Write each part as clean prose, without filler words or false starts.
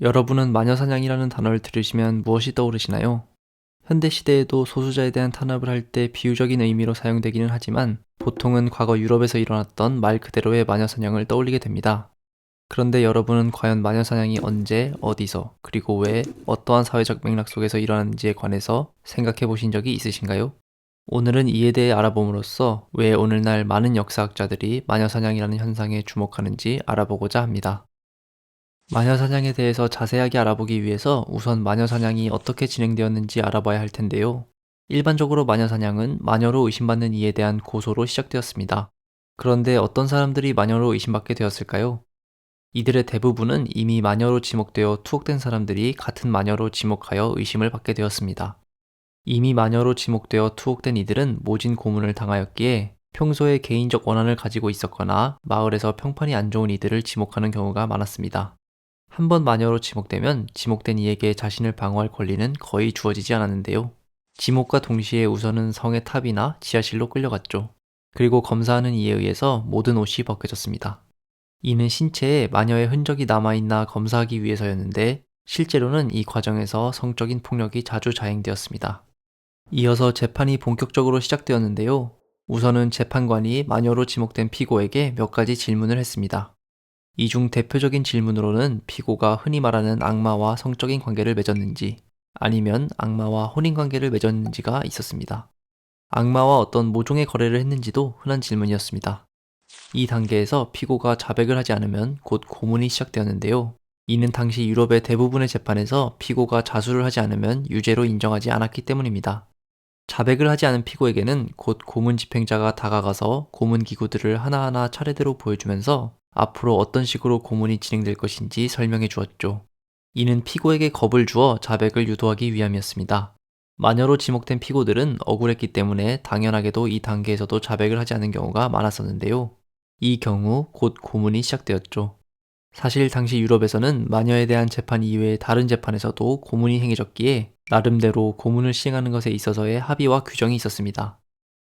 여러분은 마녀사냥이라는 단어를 들으시면 무엇이 떠오르시나요? 현대시대에도 소수자에 대한 탄압을 할 때 비유적인 의미로 사용되기는 하지만 보통은 과거 유럽에서 일어났던 말 그대로의 마녀사냥을 떠올리게 됩니다. 그런데 여러분은 과연 마녀사냥이 언제, 어디서, 그리고 왜, 어떠한 사회적 맥락 속에서 일어났는지에 관해서 생각해 보신 적이 있으신가요? 오늘은 이에 대해 알아봄으로써 왜 오늘날 많은 역사학자들이 마녀사냥이라는 현상에 주목하는지 알아보고자 합니다. 마녀사냥에 대해서 자세하게 알아보기 위해서 우선 마녀사냥이 어떻게 진행되었는지 알아봐야 할 텐데요. 일반적으로 마녀사냥은 마녀로 의심받는 이에 대한 고소로 시작되었습니다. 그런데 어떤 사람들이 마녀로 의심받게 되었을까요? 이들의 대부분은 이미 마녀로 지목되어 투옥된 사람들이 같은 마녀로 지목하여 의심을 받게 되었습니다. 이미 마녀로 지목되어 투옥된 이들은 모진 고문을 당하였기에 평소에 개인적 원한을 가지고 있었거나 마을에서 평판이 안 좋은 이들을 지목하는 경우가 많았습니다. 한 번 마녀로 지목되면 지목된 이에게 자신을 방어할 권리는 거의 주어지지 않았는데요. 지목과 동시에 우선은 성의 탑이나 지하실로 끌려갔죠. 그리고 검사하는 이에 의해서 모든 옷이 벗겨졌습니다. 이는 신체에 마녀의 흔적이 남아있나 검사하기 위해서였는데 실제로는 이 과정에서 성적인 폭력이 자주 자행되었습니다. 이어서 재판이 본격적으로 시작되었는데요. 우선은 재판관이 마녀로 지목된 피고에게 몇 가지 질문을 했습니다. 이 중 대표적인 질문으로는 피고가 흔히 말하는 악마와 성적인 관계를 맺었는지 아니면 악마와 혼인관계를 맺었는지가 있었습니다. 악마와 어떤 모종의 거래를 했는지도 흔한 질문이었습니다. 이 단계에서 피고가 자백을 하지 않으면 곧 고문이 시작되었는데요. 이는 당시 유럽의 대부분의 재판에서 피고가 자수를 하지 않으면 유죄로 인정하지 않았기 때문입니다. 자백을 하지 않은 피고에게는 곧 고문 집행자가 다가가서 고문 기구들을 하나하나 차례대로 보여주면서 앞으로 어떤 식으로 고문이 진행될 것인지 설명해 주었죠. 이는 피고에게 겁을 주어 자백을 유도하기 위함이었습니다. 마녀로 지목된 피고들은 억울했기 때문에 당연하게도 이 단계에서도 자백을 하지 않은 경우가 많았었는데요. 이 경우 곧 고문이 시작되었죠. 사실 당시 유럽에서는 마녀에 대한 재판 이외의 다른 재판에서도 고문이 행해졌기에 나름대로 고문을 시행하는 것에 있어서의 합의와 규정이 있었습니다.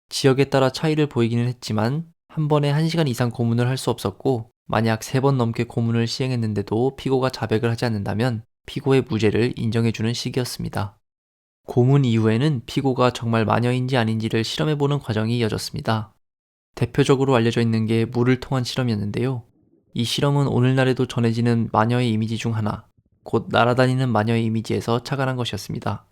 지역에 따라 차이를 보이기는 했지만 한 번에 1시간 이상 고문을 할 수 없었고 만약 3번 넘게 고문을 시행했는데도 피고가 자백을 하지 않는다면 피고의 무죄를 인정해주는 시기였습니다. 고문 이후에는 피고가 정말 마녀인지 아닌지를 실험해보는 과정이 이어졌습니다. 대표적으로 알려져 있는 게 물을 통한 실험이었는데요. 이 실험은 오늘날에도 전해지는 마녀의 이미지 중 하나, 곧 날아다니는 마녀의 이미지에서 착안한 것이었습니다.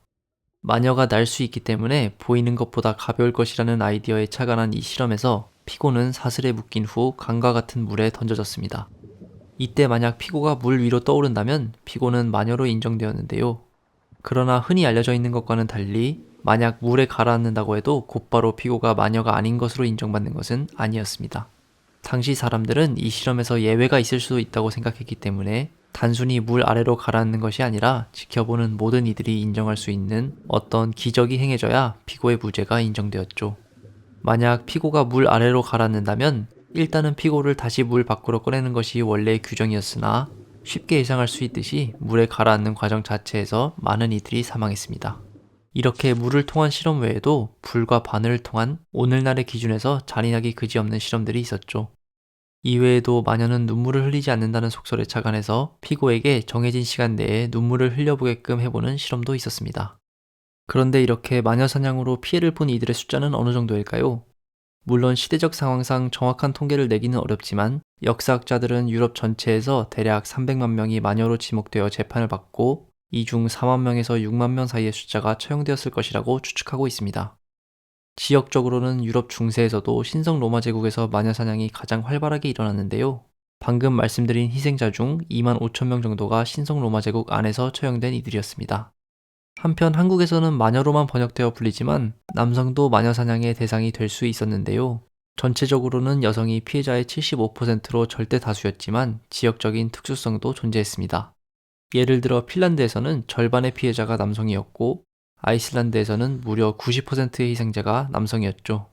마녀가 날 수 있기 때문에 보이는 것보다 가벼울 것이라는 아이디어에 착안한 이 실험에서 피고는 사슬에 묶인 후 강과 같은 물에 던져졌습니다. 이때 만약 피고가 물 위로 떠오른다면 피고는 마녀로 인정되었는데요. 그러나 흔히 알려져 있는 것과는 달리 만약 물에 가라앉는다고 해도 곧바로 피고가 마녀가 아닌 것으로 인정받는 것은 아니었습니다. 당시 사람들은 이 실험에서 예외가 있을 수도 있다고 생각했기 때문에 단순히 물 아래로 가라앉는 것이 아니라 지켜보는 모든 이들이 인정할 수 있는 어떤 기적이 행해져야 피고의 무죄가 인정되었죠. 만약 피고가 물 아래로 가라앉는다면 일단은 피고를 다시 물 밖으로 꺼내는 것이 원래의 규정이었으나 쉽게 예상할 수 있듯이 물에 가라앉는 과정 자체에서 많은 이들이 사망했습니다. 이렇게 물을 통한 실험 외에도 불과 바늘을 통한 오늘날의 기준에서 잔인하기 그지없는 실험들이 있었죠. 이외에도 마녀는 눈물을 흘리지 않는다는 속설에 착안해서 피고에게 정해진 시간 내에 눈물을 흘려보게끔 해보는 실험도 있었습니다. 그런데 이렇게 마녀 사냥으로 피해를 본 이들의 숫자는 어느 정도일까요? 물론 시대적 상황상 정확한 통계를 내기는 어렵지만 역사학자들은 유럽 전체에서 대략 300만 명이 마녀로 지목되어 재판을 받고 이 중 4만 명에서 6만 명 사이의 숫자가 처형되었을 것이라고 추측하고 있습니다. 지역적으로는 유럽 중세에서도 신성 로마 제국에서 마녀 사냥이 가장 활발하게 일어났는데요. 방금 말씀드린 희생자 중 2만 5천 명 정도가 신성 로마 제국 안에서 처형된 이들이었습니다. 한편 한국에서는 마녀로만 번역되어 불리지만 남성도 마녀 사냥의 대상이 될 수 있었는데요. 전체적으로는 여성이 피해자의 75%로 절대 다수였지만 지역적인 특수성도 존재했습니다. 예를 들어 핀란드에서는 절반의 피해자가 남성이었고 아이슬란드에서는 무려 90%의 희생자가 남성이었죠.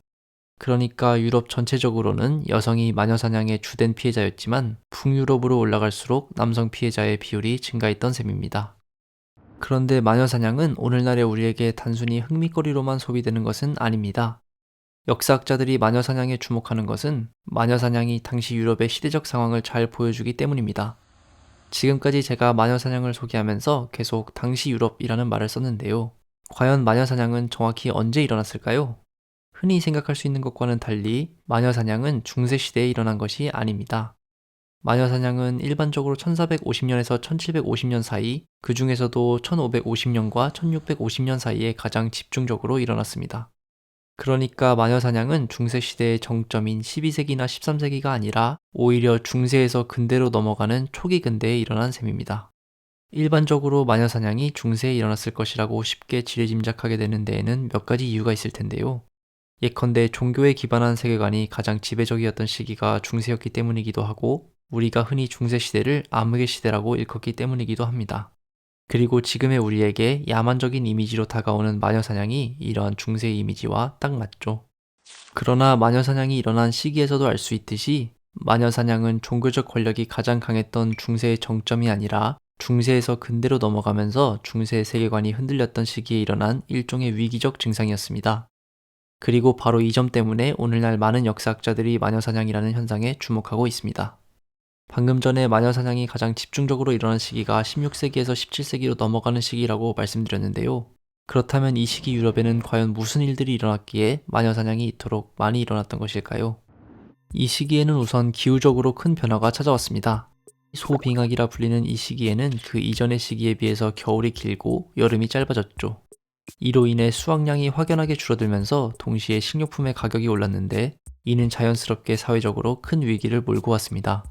그러니까 유럽 전체적으로는 여성이 마녀 사냥의 주된 피해자였지만 북유럽으로 올라갈수록 남성 피해자의 비율이 증가했던 셈입니다. 그런데 마녀 사냥은 오늘날의 우리에게 단순히 흥미거리로만 소비되는 것은 아닙니다. 역사학자들이 마녀 사냥에 주목하는 것은 마녀 사냥이 당시 유럽의 시대적 상황을 잘 보여주기 때문입니다. 지금까지 제가 마녀사냥을 소개하면서 계속 당시 유럽이라는 말을 썼는데요. 과연 마녀사냥은 정확히 언제 일어났을까요? 흔히 생각할 수 있는 것과는 달리 마녀사냥은 중세시대에 일어난 것이 아닙니다. 마녀사냥은 일반적으로 1450년에서 1750년 사이, 그 중에서도 1550년과 1650년 사이에 가장 집중적으로 일어났습니다. 그러니까 마녀사냥은 중세시대의 정점인 12세기나 13세기가 아니라 오히려 중세에서 근대로 넘어가는 초기 근대에 일어난 셈입니다. 일반적으로 마녀사냥이 중세에 일어났을 것이라고 쉽게 지레짐작하게 되는 데에는 몇 가지 이유가 있을 텐데요. 예컨대 종교에 기반한 세계관이 가장 지배적이었던 시기가 중세였기 때문이기도 하고, 우리가 흔히 중세시대를 암흑의 시대라고 일컫기 때문이기도 합니다. 그리고 지금의 우리에게 야만적인 이미지로 다가오는 마녀사냥이 이러한 중세의 이미지와 딱 맞죠. 그러나 마녀사냥이 일어난 시기에서도 알 수 있듯이 마녀사냥은 종교적 권력이 가장 강했던 중세의 정점이 아니라 중세에서 근대로 넘어가면서 중세의 세계관이 흔들렸던 시기에 일어난 일종의 위기적 증상이었습니다. 그리고 바로 이 점 때문에 오늘날 많은 역사학자들이 마녀사냥이라는 현상에 주목하고 있습니다. 방금 전에 마녀사냥이 가장 집중적으로 일어난 시기가 16세기에서 17세기로 넘어가는 시기라고 말씀드렸는데요. 그렇다면 이 시기 유럽에는 과연 무슨 일들이 일어났기에 마녀사냥이 이토록 많이 일어났던 것일까요? 이 시기에는 우선 기후적으로 큰 변화가 찾아왔습니다. 소빙하기라 불리는 이 시기에는 그 이전의 시기에 비해서 겨울이 길고 여름이 짧아졌죠. 이로 인해 수확량이 확연하게 줄어들면서 동시에 식료품의 가격이 올랐는데, 이는 자연스럽게 사회적으로 큰 위기를 몰고 왔습니다.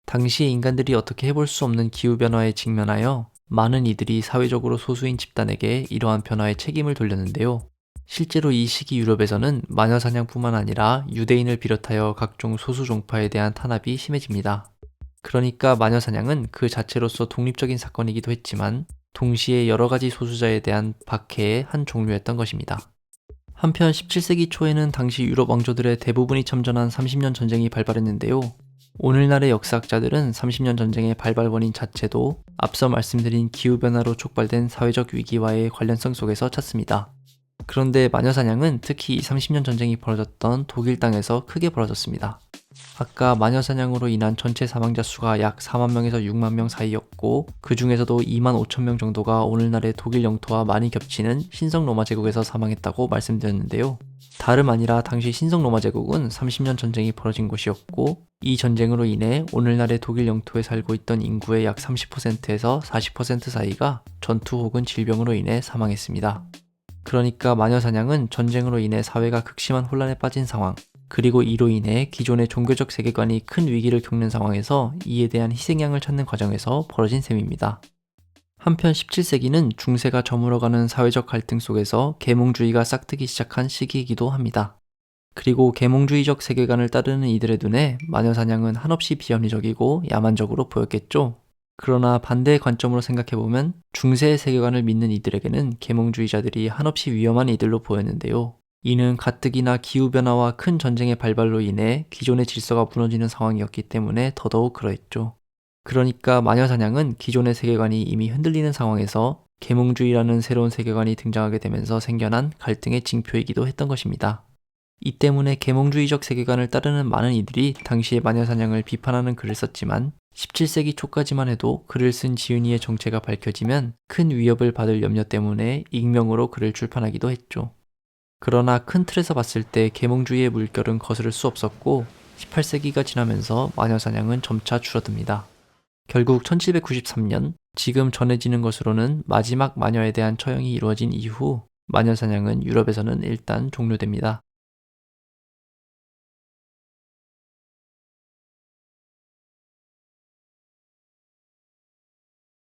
당시의 인간들이 어떻게 해볼 수 없는 기후변화에 직면하여 많은 이들이 사회적으로 소수인 집단에게 이러한 변화에 책임을 돌렸는데요. 실제로 이 시기 유럽에서는 마녀사냥뿐만 아니라 유대인을 비롯하여 각종 소수 종파에 대한 탄압이 심해집니다. 그러니까 마녀사냥은 그 자체로서 독립적인 사건이기도 했지만 동시에 여러 가지 소수자에 대한 박해의 한 종류였던 것입니다. 한편 17세기 초에는 당시 유럽 왕조들의 대부분이 참전한 30년 전쟁이 발발했는데요. 오늘날의 역사학자들은 30년 전쟁의 발발 원인 자체도 앞서 말씀드린 기후변화로 촉발된 사회적 위기와의 관련성 속에서 찾습니다. 그런데 마녀사냥은 특히 30년 전쟁이 벌어졌던 독일 땅에서 크게 벌어졌습니다. 아까 마녀사냥으로 인한 전체 사망자 수가 약 4만 명에서 6만 명 사이였고, 그 중에서도 2만 5천 명 정도가 오늘날의 독일 영토와 많이 겹치는 신성 로마 제국에서 사망했다고 말씀드렸는데요. 다름 아니라 당시 신성 로마 제국은 30년 전쟁이 벌어진 곳이었고, 이 전쟁으로 인해 오늘날의 독일 영토에 살고 있던 인구의 약 30%에서 40% 사이가 전투 혹은 질병으로 인해 사망했습니다. 그러니까 마녀사냥은 전쟁으로 인해 사회가 극심한 혼란에 빠진 상황, 그리고 이로 인해 기존의 종교적 세계관이 큰 위기를 겪는 상황에서 이에 대한 희생양을 찾는 과정에서 벌어진 셈입니다. 한편 17세기는 중세가 저물어가는 사회적 갈등 속에서 계몽주의가 싹트기 시작한 시기이기도 합니다. 그리고 계몽주의적 세계관을 따르는 이들의 눈에 마녀사냥은 한없이 비합리적이고 야만적으로 보였겠죠. 그러나 반대의 관점으로 생각해보면 중세의 세계관을 믿는 이들에게는 계몽주의자들이 한없이 위험한 이들로 보였는데요. 이는 가뜩이나 기후변화와 큰 전쟁의 발발로 인해 기존의 질서가 무너지는 상황이었기 때문에 더더욱 그러했죠. 그러니까 마녀사냥은 기존의 세계관이 이미 흔들리는 상황에서 계몽주의라는 새로운 세계관이 등장하게 되면서 생겨난 갈등의 징표이기도 했던 것입니다. 이 때문에 계몽주의적 세계관을 따르는 많은 이들이 당시의 마녀사냥을 비판하는 글을 썼지만 17세기 초까지만 해도 글을 쓴 지은이의 정체가 밝혀지면 큰 위협을 받을 염려 때문에 익명으로 글을 출판하기도 했죠. 그러나 큰 틀에서 봤을 때 계몽주의의 물결은 거스를 수 없었고 18세기가 지나면서 마녀사냥은 점차 줄어듭니다. 결국 1793년, 지금 전해지는 것으로는 마지막 마녀에 대한 처형이 이루어진 이후 마녀사냥은 유럽에서는 일단 종료됩니다.